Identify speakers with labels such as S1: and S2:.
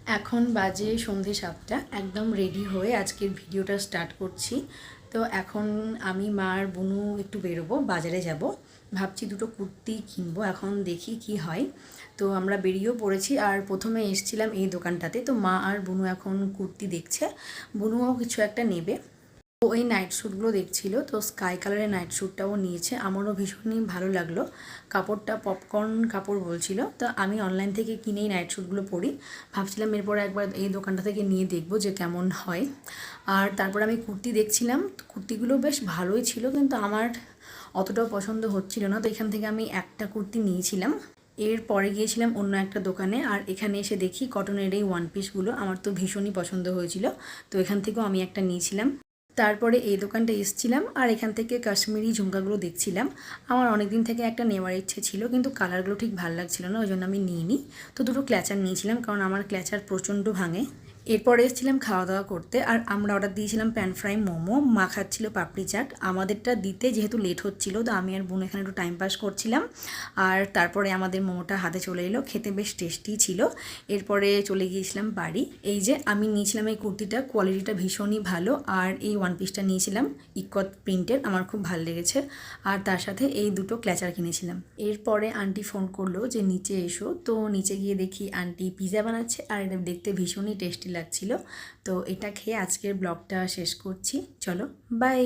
S1: এখন বাজে সন্ধে 7টা, একদম রেডি হয়ে আজকের ভিডিওটা স্টার্ট করছি। তো এখন আমি মা আর বুনু একটু বেরোবো, বাজারে যাব। ভাবছি দুটো কুর্তি কিনবো, এখন দেখি কি হয়। তো আমরা বেরিয়েও পড়েছি, আর প্রথমে এসেছিলাম এই দোকানটাতে। তো মা আর বুনু এখন কুর্তি দেখছে, বুনুও কিছু একটা নেবে। ও এই নাইট স্যুটগুলো দেখছিল, তো স্কাই কালারের নাইট স্যুটটাও নিয়েছে, আমারও ভীষণই ভালো লাগলো। কাপড়টা পপকর্ন কাপড় বলছিল, তো আমি অনলাইন থেকে কিনেই নাইট স্যুটগুলো পরি। ভাবছিলাম এরপরে একবার এই দোকানটা থেকে নিয়ে দেখবো যে কেমন হয়। আর তারপর আমি কুর্তি দেখছিলাম, কুর্তিগুলো বেশ ভালোই ছিল, কিন্তু আমার অতটাও পছন্দ হচ্ছিল না। তো এখান থেকে আমি একটা কুর্তি নিয়েছিলাম। এরপরে গিয়েছিলাম অন্য একটা দোকানে, আর এখানে এসে দেখি কটনের এই ওয়ান পিসগুলো আমার তো ভীষণই পছন্দ হয়েছিল। তো এখান থেকেও আমি একটা নিয়েছিলাম। তারপরে এই দোকানটা এসেছিলাম, আর এখান থেকে কাশ্মীরি ঝুমকাগুলো দেখছিলাম। আমার অনেক দিন থেকে একটা নেওয়ার ইচ্ছে ছিল, কিন্তু কালারগুলো ঠিক ভালো লাগছিল না, ওই জন্য আমি নিইনি। তো দুটো ক্ল্যাচার নিয়েছিলাম, কারণ আমার ক্ল্যাচার প্রচণ্ড ভাঙে। এরপরে এসেছিলাম খাওয়া দাওয়া করতে, আর আমরা অর্ডার দিয়েছিলাম প্যান ফ্রাই মোমো, মা খাচ্ছিল পাপড়ি চাট। আমাদেরটা দিতে যেহেতু লেট হচ্ছিলো, তো আমি আর বোন এখানে একটু টাইম পাস করছিলাম। আর তারপরে আমাদের মোমোটা হাতে চলে এলো, খেতে বেশ টেস্টি ছিল। এরপরে চলে গিয়েছিলাম বাড়ি। এই যে আমি নিয়েছিলাম এই কুর্তিটা, কোয়ালিটিটা ভীষণই ভালো। আর এই ওয়ান পিসটা নিয়েছিলাম ইকত প্রিন্টের, আমার খুব ভালো লেগেছে। আর তার সাথে এই দুটো ক্ল্যাচার কিনেছিলাম। এরপরে আন্টি ফোন করলো যে নিচে এসো। তো নিচে গিয়ে দেখি আন্টি পিৎজা বানাচ্ছে, আর এটা দেখতে ভীষণই টেস্টি লাগছিল। তো এটা খেয়ে আজকের ব্লগটা শেষ করছি। চলো, বাই।